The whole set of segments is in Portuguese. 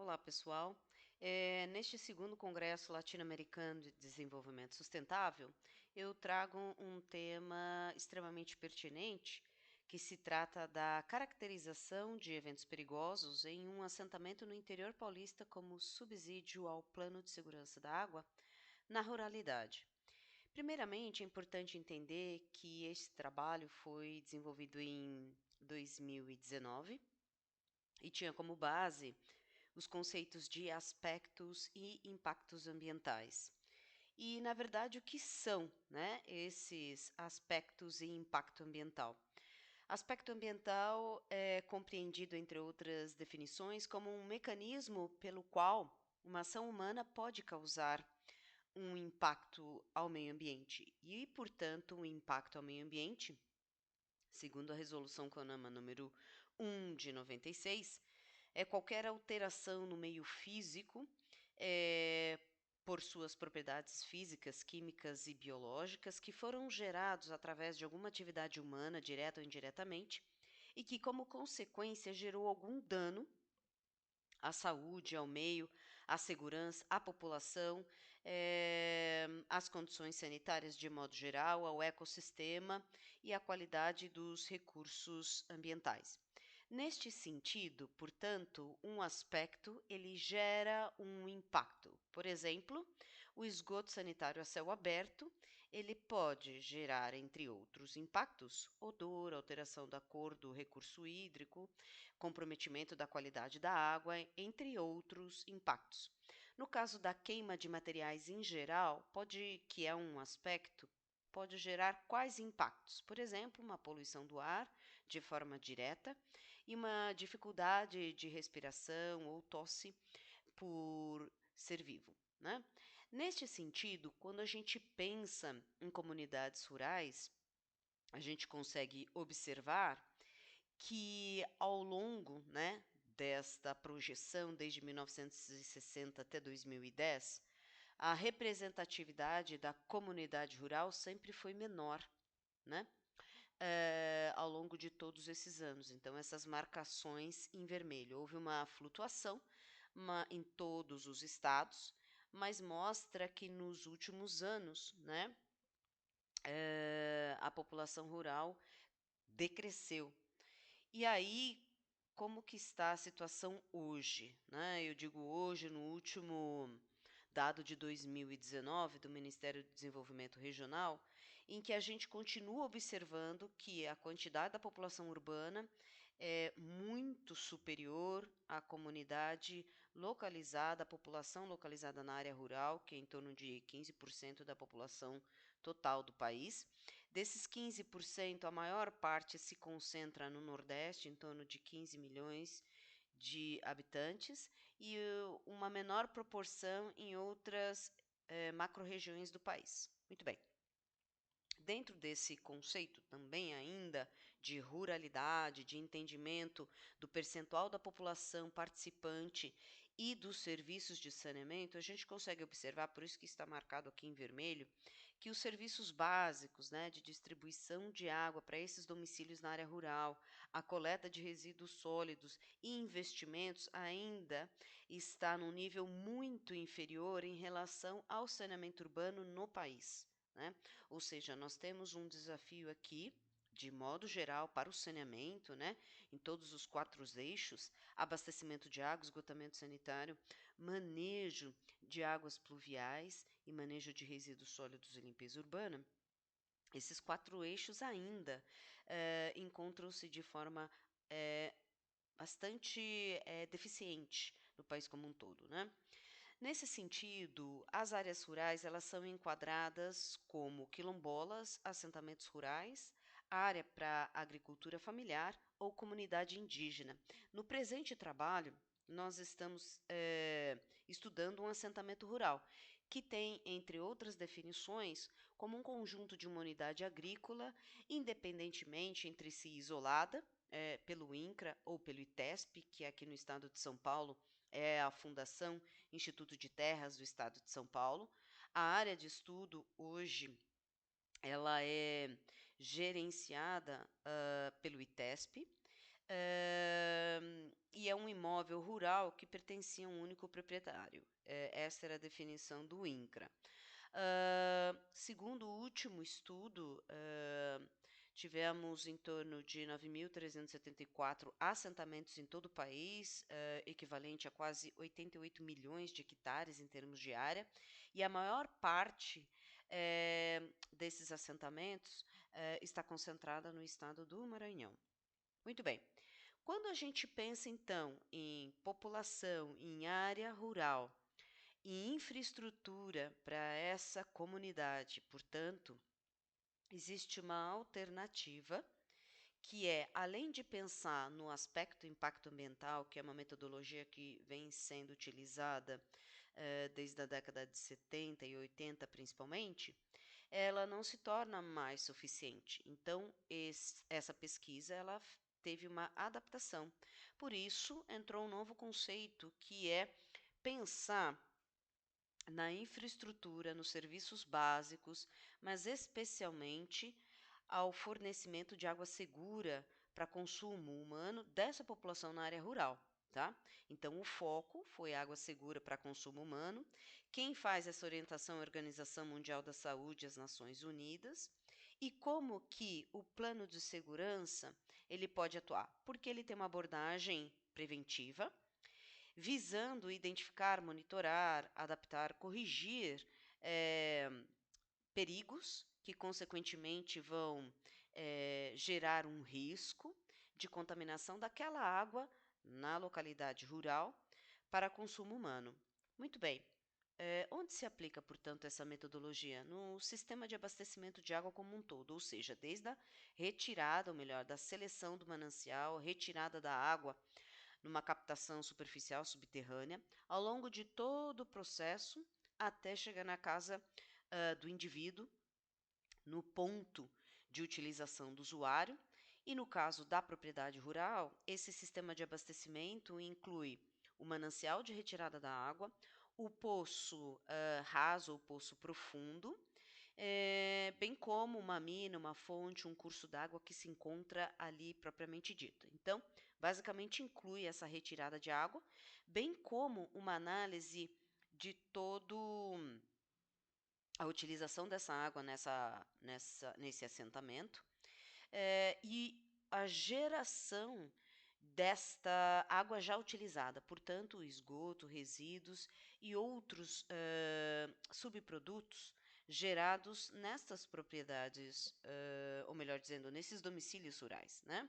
Olá, pessoal. Neste segundo Congresso Latino-Americano de Desenvolvimento Sustentável, eu trago um tema extremamente pertinente, que se trata da caracterização de eventos perigosos em um assentamento no interior paulista como subsídio ao Plano de Segurança da Água na ruralidade. Primeiramente, é importante entender que esse trabalho foi desenvolvido em 2019 e tinha como base os conceitos de aspectos e impactos ambientais. E, na verdade, o que são, né, esses aspectos e impacto ambiental? Aspecto ambiental é compreendido, entre outras definições, como um mecanismo pelo qual uma ação humana pode causar um impacto ao meio ambiente e, portanto, um impacto ao meio ambiente, segundo a Resolução CONAMA número 1 de 96, é qualquer alteração no meio físico, eh, por suas propriedades físicas, químicas e biológicas, que foram gerados através de alguma atividade humana, direta ou indiretamente, e que, como consequência, gerou algum dano à saúde, ao meio, à segurança, à população, às condições sanitárias de modo geral, ao ecossistema e à qualidade dos recursos ambientais. Neste sentido, portanto, um aspecto ele gera um impacto. Por exemplo, o esgoto sanitário a céu aberto, ele pode gerar, entre outros impactos, odor, alteração da cor do recurso hídrico, comprometimento da qualidade da água, entre outros impactos. No caso da queima de materiais em geral, que é um aspecto, pode gerar quais impactos? Por exemplo, uma poluição do ar de forma direta e uma dificuldade de respiração ou tosse por ser vivo, né? Neste sentido, quando a gente pensa em comunidades rurais, a gente consegue observar que ao longo, né, desta projeção desde 1960 até 2010, a representatividade da comunidade rural sempre foi menor, né? Ao longo de todos esses anos. Então, essas marcações em vermelho. Houve uma flutuação em todos os estados, mas mostra que nos últimos anos, né, a população rural decresceu. E aí, como que está a situação hoje, né? Eu digo hoje, no último dado de 2019 do Ministério do Desenvolvimento Regional, em que a gente continua observando que a quantidade da população urbana é muito superior à comunidade localizada, à população localizada na área rural, que é em torno de 15% da população total do país. Desses 15%, a maior parte se concentra no Nordeste, em torno de 15 milhões de habitantes, e uma menor proporção em outras macro-regiões do país. Muito bem. Dentro desse conceito também ainda de ruralidade, de entendimento do percentual da população participante e dos serviços de saneamento, a gente consegue observar, por isso que está marcado aqui em vermelho, que os serviços básicos, né, de distribuição de água para esses domicílios na área rural, a coleta de resíduos sólidos e investimentos ainda está num nível muito inferior em relação ao saneamento urbano no país, né? Ou seja, nós temos um desafio aqui, de modo geral, para o saneamento, né, em todos os quatro eixos: abastecimento de água, esgotamento sanitário, manejo de águas pluviais e manejo de resíduos sólidos e limpeza urbana. Esses quatro eixos ainda encontram-se de forma eh, bastante deficiente no país como um todo, né? Nesse sentido, as áreas rurais elas são enquadradas como quilombolas, assentamentos rurais, área para agricultura familiar ou comunidade indígena. No presente trabalho, nós estamos estudando um assentamento rural, que tem, entre outras definições, como um conjunto de uma unidade agrícola, independentemente entre si isolada, pelo INCRA ou pelo ITESP, que aqui no estado de São Paulo é a Fundação Instituto de Terras do Estado de São Paulo. A área de estudo hoje ela é gerenciada pelo ITESP, e é um imóvel rural que pertencia a um único proprietário. Essa era a definição do INCRA. Segundo o último estudo, tivemos em torno de 9.374 assentamentos em todo o país, equivalente a quase 88 milhões de hectares em termos de área, e a maior parte desses assentamentos está concentrada no estado do Maranhão. Muito bem. Quando a gente pensa, então, em população, em área rural e infraestrutura para essa comunidade, portanto, existe uma alternativa que é, além de pensar no aspecto impacto ambiental, que é uma metodologia que vem sendo utilizada desde a década de 70 e 80 principalmente, ela não se torna mais suficiente. Então, essa pesquisa ela teve uma adaptação. Por isso, entrou um novo conceito que é pensar na infraestrutura, nos serviços básicos, mas especialmente ao fornecimento de água segura para consumo humano dessa população na área rural. Tá? Então, o foco foi água segura para consumo humano. Quem faz essa orientação é a Organização Mundial da Saúde e as Nações Unidas. E como que o plano de segurança ele pode atuar? Porque ele tem uma abordagem preventiva, visando identificar, monitorar, adaptar, corrigir perigos que, consequentemente, vão gerar um risco de contaminação daquela água na localidade rural para consumo humano. Muito bem. Onde se aplica, portanto, essa metodologia? No sistema de abastecimento de água como um todo, ou seja, desde a retirada, ou melhor, da seleção do manancial, retirada da água numa captação superficial subterrânea, ao longo de todo o processo até chegar na casa do indivíduo, no ponto de utilização do usuário. E no caso da propriedade rural, esse sistema de abastecimento inclui o manancial de retirada da água, o poço raso ou poço profundo, bem como uma mina, uma fonte, um curso d'água que se encontra ali propriamente dito. Então, basicamente inclui essa retirada de água, bem como uma análise de todo a utilização dessa água nesse assentamento e a geração desta água já utilizada, portanto, esgoto, resíduos e outros subprodutos gerados nestas propriedades, ou melhor dizendo, nesses domicílios rurais, né?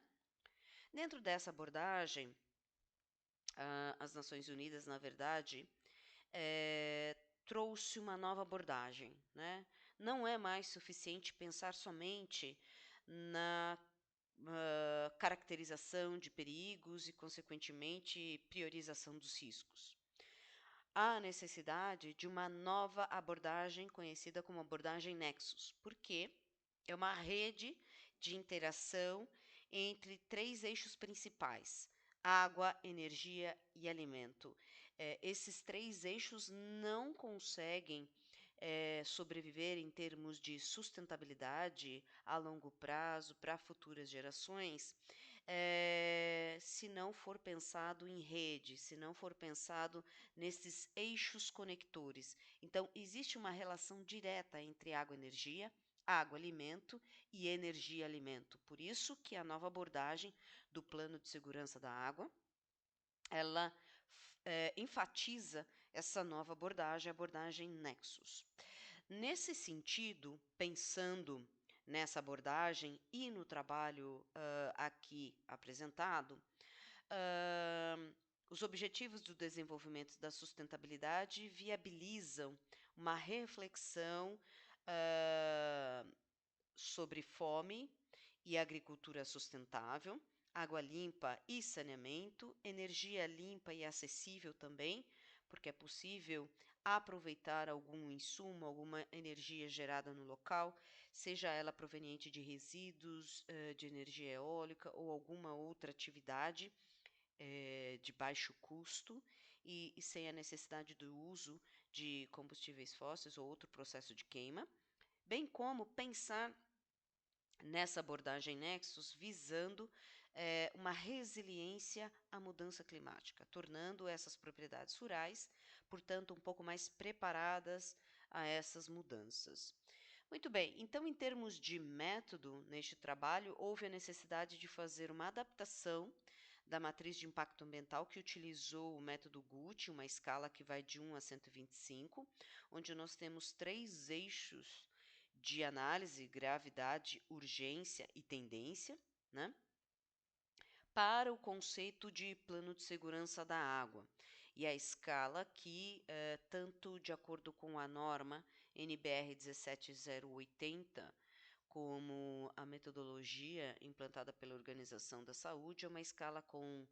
Dentro dessa abordagem, as Nações Unidas, na verdade, trouxe uma nova abordagem, né? Não é mais suficiente pensar somente na caracterização de perigos e, consequentemente, priorização dos riscos. Há necessidade de uma nova abordagem conhecida como abordagem Nexus, porque é uma rede de interação entre três eixos principais: água, energia e alimento. Esses três eixos não conseguem sobreviver em termos de sustentabilidade a longo prazo para futuras gerações, se não for pensado em rede, se não for pensado nesses eixos conectores. Então, existe uma relação direta entre água-energia, água-alimento e energia-alimento. Por isso que a nova abordagem do Plano de Segurança da Água, ela enfatiza essa nova abordagem, a abordagem Nexus. Nesse sentido, pensando nessa abordagem e no trabalho aqui apresentado, os Objetivos do Desenvolvimento da Sustentabilidade viabilizam uma reflexão sobre fome e agricultura sustentável, água limpa e saneamento, energia limpa e acessível também, porque é possível aproveitar algum insumo, alguma energia gerada no local, seja ela proveniente de resíduos de energia eólica ou alguma outra atividade de baixo custo e sem a necessidade do uso de combustíveis fósseis ou outro processo de queima, bem como pensar nessa abordagem Nexus visando uma resiliência à mudança climática, tornando essas propriedades rurais, portanto, um pouco mais preparadas a essas mudanças. Muito bem, então, em termos de método, neste trabalho, houve a necessidade de fazer uma adaptação da matriz de impacto ambiental que utilizou o método GUT, uma escala que vai de 1 a 125, onde nós temos 3 eixos de análise: gravidade, urgência e tendência, né? Para o conceito de plano de segurança da água. E a escala que, tanto de acordo com a norma NBR 17080, como a metodologia implantada pela Organização da Saúde, é uma escala com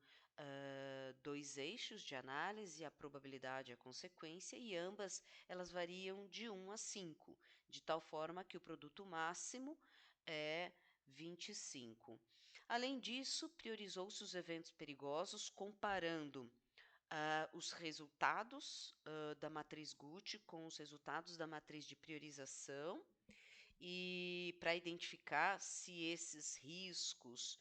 2 eixos de análise: a probabilidade e a consequência, e ambas elas variam de 1 a 5, de tal forma que o produto máximo é 25. Além disso, priorizou-se os eventos perigosos, comparando os resultados da matriz GUT com os resultados da matriz de priorização, e para identificar se esses riscos,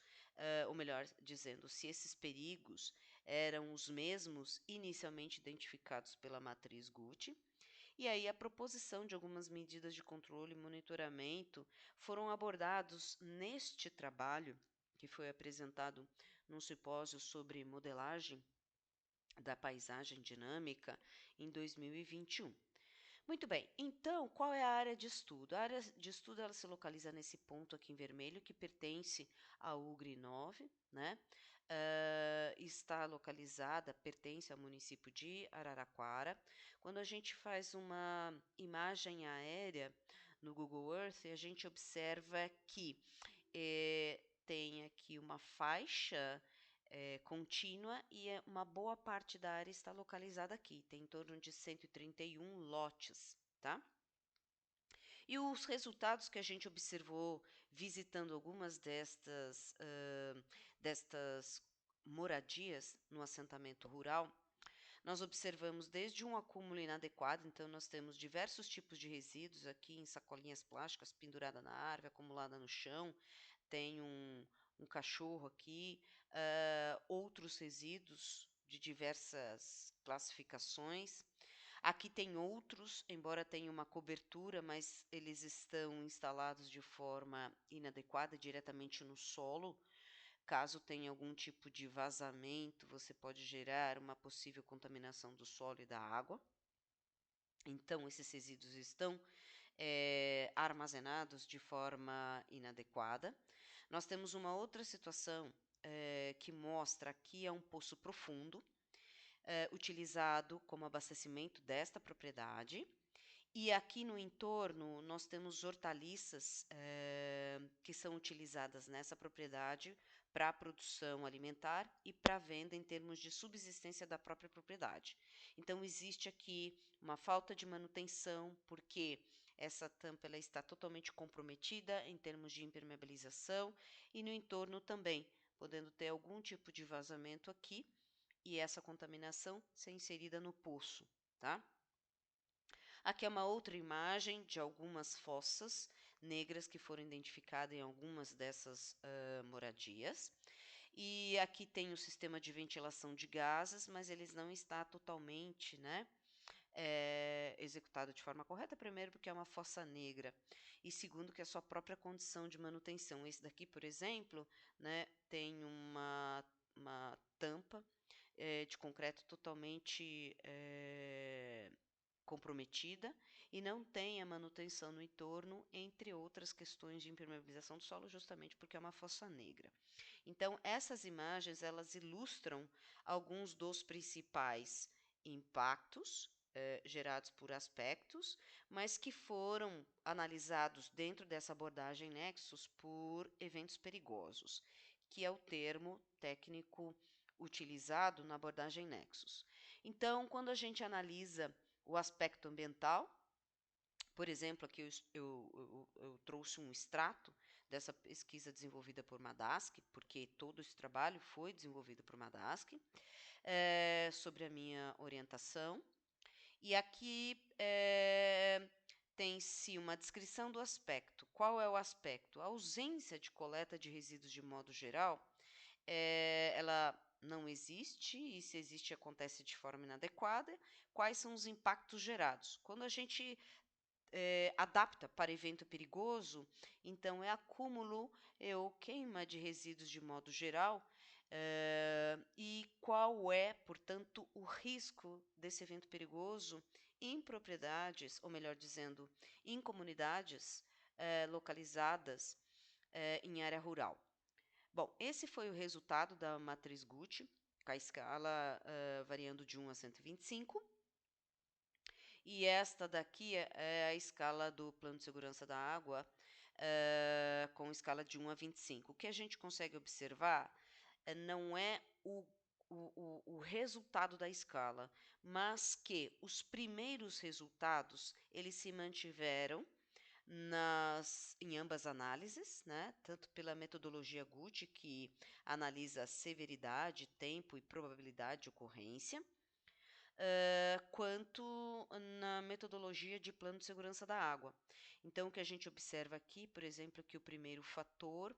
ou melhor dizendo, se esses perigos eram os mesmos inicialmente identificados pela matriz GUT. E aí a proposição de algumas medidas de controle e monitoramento foram abordados neste trabalho, que foi apresentado num simpósio sobre modelagem da paisagem dinâmica em 2021. Muito bem, então qual é a área de estudo? A área de estudo ela se localiza nesse ponto aqui em vermelho, que pertence ao UGRI 9, né? Está localizada, pertence ao município de Araraquara. Quando a gente faz uma imagem aérea no Google Earth, a gente observa que tem aqui uma faixa contínua, e uma boa parte da área está localizada aqui, tem em torno de 131 lotes, tá? E os resultados que a gente observou visitando algumas destas moradias no assentamento rural, nós observamos desde um acúmulo inadequado. Então nós temos diversos tipos de resíduos aqui em sacolinhas plásticas pendurada na árvore, acumulada no chão. Tem um cachorro aqui, outros resíduos de diversas classificações. Aqui tem outros, embora tenha uma cobertura, mas eles estão instalados de forma inadequada, diretamente no solo. Caso tenha algum tipo de vazamento, você pode gerar uma possível contaminação do solo e da água. Então, esses resíduos estão armazenados de forma inadequada. Nós temos uma outra situação que mostra que é um poço profundo, utilizado como abastecimento desta propriedade. E aqui no entorno nós temos hortaliças que são utilizadas nessa propriedade para a produção alimentar e para venda em termos de subsistência da própria propriedade. Então existe aqui uma falta de manutenção, porque essa tampa ela está totalmente comprometida em termos de impermeabilização, e no entorno também, podendo ter algum tipo de vazamento aqui e essa contaminação ser inserida no poço, tá? Aqui é uma outra imagem de algumas fossas negras que foram identificadas em algumas dessas moradias. E aqui tem o sistema de ventilação de gases, mas eles não está totalmente, né, executado de forma correta. Primeiro, porque é uma fossa negra, e segundo, que é a sua própria condição de manutenção. Esse daqui, por exemplo, né, tem uma tampa de concreto totalmente comprometida, e não tem a manutenção no entorno, entre outras questões de impermeabilização do solo, justamente porque é uma fossa negra. Então, essas imagens elas ilustram alguns dos principais impactos gerados por aspectos, mas que foram analisados dentro dessa abordagem Nexus por eventos perigosos, que é o termo técnico utilizado na abordagem Nexus. Então, quando a gente analisa o aspecto ambiental, por exemplo, aqui eu trouxe um extrato dessa pesquisa desenvolvida por Madaski, porque todo esse trabalho foi desenvolvido por Madaski, sobre a minha orientação. E aqui tem-se uma descrição do aspecto. Qual é o aspecto? A ausência de coleta de resíduos de modo geral ela não existe, e se existe, acontece de forma inadequada. Quais são os impactos gerados? Quando a gente adapta para evento perigoso, então é acúmulo ou queima de resíduos de modo geral. E qual é, portanto, o risco desse evento perigoso em propriedades, ou melhor dizendo, em comunidades localizadas em área rural? Bom, esse foi o resultado da matriz Gucci, com a escala variando de 1 a 125. E esta daqui é a escala do Plano de Segurança da Água, com escala de 1 a 25. O que a gente consegue observar não é o resultado da escala, mas que os primeiros resultados eles se mantiveram em ambas análises, né? Tanto pela metodologia Gucci, que analisa severidade, tempo e probabilidade de ocorrência, quanto na metodologia de plano de segurança da água. Então, o que a gente observa aqui, por exemplo, que o primeiro fator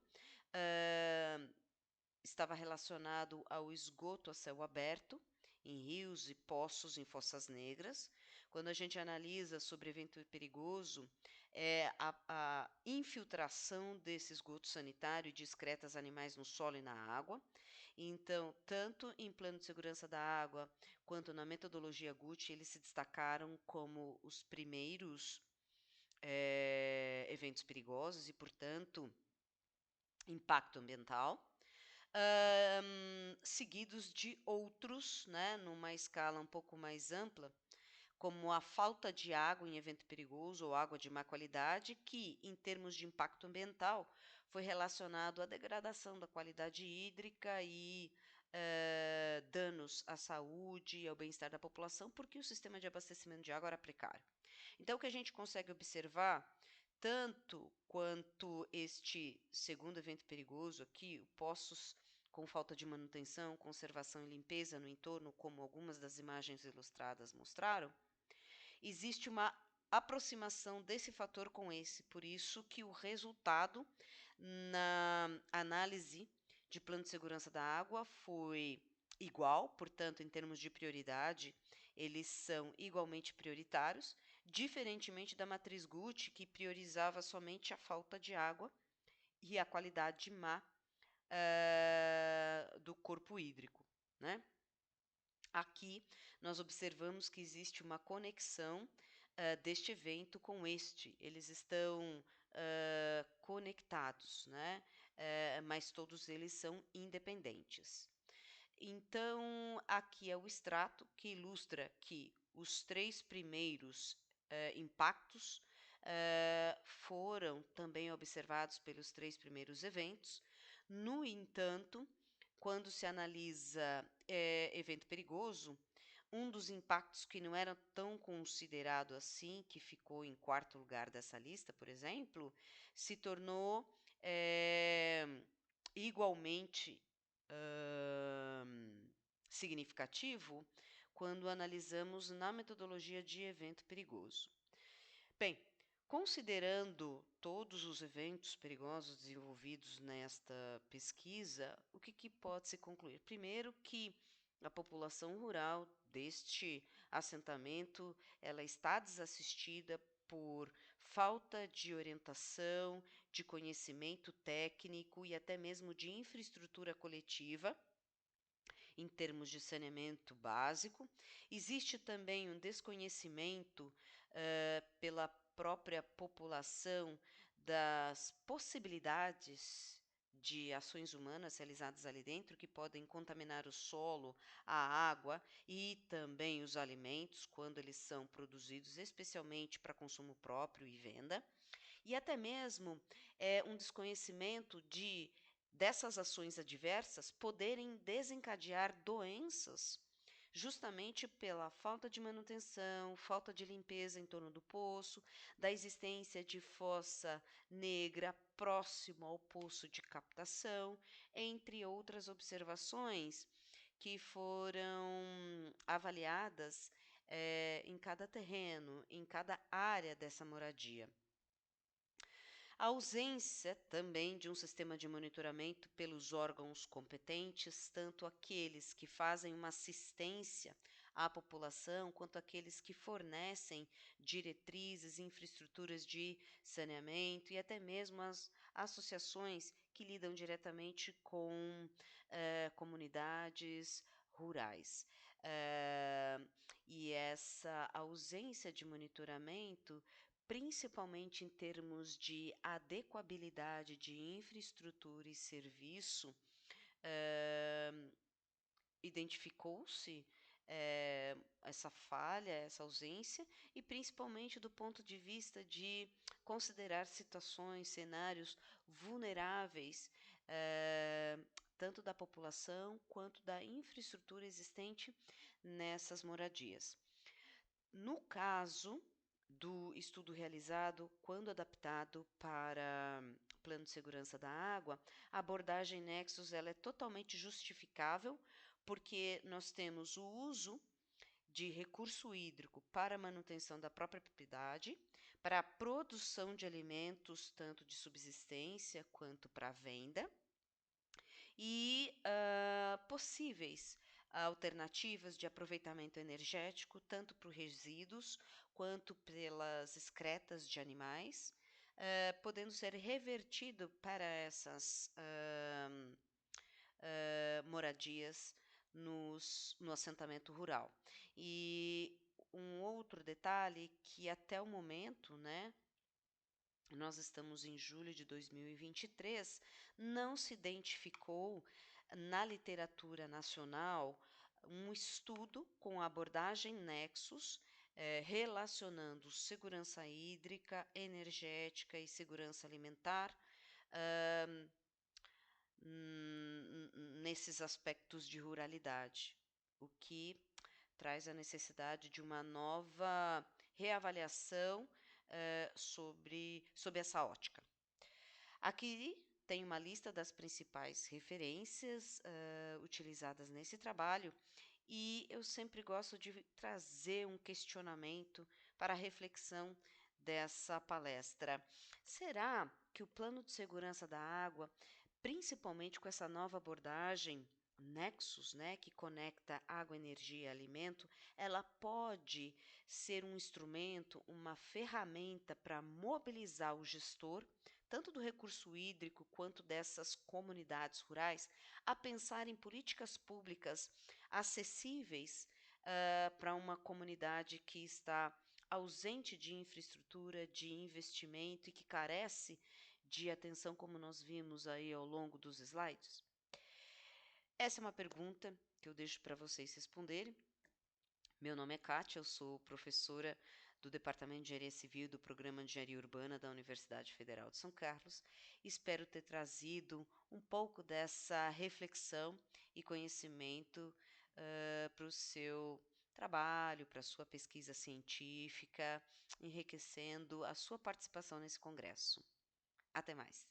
estava relacionado ao esgoto a céu aberto, em rios e poços, em fossas negras. Quando a gente analisa sobre evento perigoso, a infiltração desse esgoto sanitário e de excretas animais no solo e na água. Então, tanto em plano de segurança da água quanto na metodologia Gucci, eles se destacaram como os primeiros eventos perigosos e, portanto, impacto ambiental. Seguidos de outros, né, numa escala um pouco mais ampla, como a falta de água em evento perigoso ou água de má qualidade, que, em termos de impacto ambiental, foi relacionado à degradação da qualidade hídrica e danos à saúde e ao bem-estar da população, porque o sistema de abastecimento de água era precário. Então, o que a gente consegue observar, tanto quanto este segundo evento perigoso aqui, poços com falta de manutenção, conservação e limpeza no entorno, como algumas das imagens ilustradas mostraram, existe uma aproximação desse fator com esse, por isso que o resultado na análise de plano de segurança da água foi igual, portanto, em termos de prioridade, eles são igualmente prioritários, diferentemente da matriz Gucci, que priorizava somente a falta de água e a qualidade má do corpo hídrico, né? Aqui nós observamos que existe uma conexão deste evento com este. Eles estão conectados, né? Mas todos eles são independentes. Então, aqui é o extrato que ilustra que os 3 primeiros impactos foram também observados pelos 3 primeiros eventos. No entanto, quando se analisa evento perigoso, um dos impactos que não era tão considerado assim, que ficou em 4º lugar dessa lista, por exemplo, se tornou igualmente significativo quando analisamos na metodologia de evento perigoso. Bem, considerando todos os eventos perigosos desenvolvidos nesta pesquisa, o que pode se concluir? Primeiro, que a população rural deste assentamento ela está desassistida por falta de orientação, de conhecimento técnico e até mesmo de infraestrutura coletiva em termos de saneamento básico. Existe também um desconhecimento pela própria população das possibilidades de ações humanas realizadas ali dentro que podem contaminar o solo, a água e também os alimentos quando eles são produzidos especialmente para consumo próprio e venda. E até mesmo um desconhecimento dessas ações adversas poderem desencadear doenças, justamente pela falta de manutenção, falta de limpeza em torno do poço, da existência de fossa negra próximo ao poço de captação, entre outras observações que foram avaliadas em cada terreno, em cada área dessa moradia. A ausência também de um sistema de monitoramento pelos órgãos competentes, tanto aqueles que fazem uma assistência à população, quanto aqueles que fornecem diretrizes e infraestruturas de saneamento e até mesmo as associações que lidam diretamente com comunidades rurais. Eh, e essa ausência de monitoramento, principalmente em termos de adequabilidade de infraestrutura e serviço, eh, identificou-se essa falha, essa ausência, e principalmente do ponto de vista de considerar situações, cenários vulneráveis, tanto da população quanto da infraestrutura existente nessas moradias. No caso do estudo realizado, quando adaptado para Plano de Segurança da Água, a abordagem Nexus ela é totalmente justificável, porque nós temos o uso de recurso hídrico para a manutenção da própria propriedade, para a produção de alimentos, tanto de subsistência quanto para venda, e possíveis alternativas de aproveitamento energético, tanto para os resíduos quanto pelas excretas de animais, podendo ser revertido para essas moradias no assentamento rural. E um outro detalhe que até o momento, né, nós estamos em julho de 2023, não se identificou na literatura nacional um estudo com a abordagem Nexus, relacionando segurança hídrica, energética e segurança alimentar, nesses aspectos de ruralidade, o que traz a necessidade de uma nova reavaliação sobre essa ótica. Aqui tem uma lista das principais referências utilizadas nesse trabalho, e eu sempre gosto de trazer um questionamento para a reflexão dessa palestra. Será que o plano de segurança da água, principalmente com essa nova abordagem Nexus, né, que conecta água, energia e alimento, ela pode ser um instrumento, uma ferramenta para mobilizar o gestor, tanto do recurso hídrico quanto dessas comunidades rurais, a pensar em políticas públicas acessíveis para uma comunidade que está ausente de infraestrutura, de investimento e que carece de atenção, como nós vimos aí ao longo dos slides? Essa é uma pergunta que eu deixo para vocês responderem. Meu nome é Kátia, eu sou professora do Departamento de Engenharia Civil do Programa de Engenharia Urbana da Universidade Federal de São Carlos. Espero ter trazido um pouco dessa reflexão e conhecimento para o seu trabalho, para a sua pesquisa científica, enriquecendo a sua participação nesse congresso. Até mais!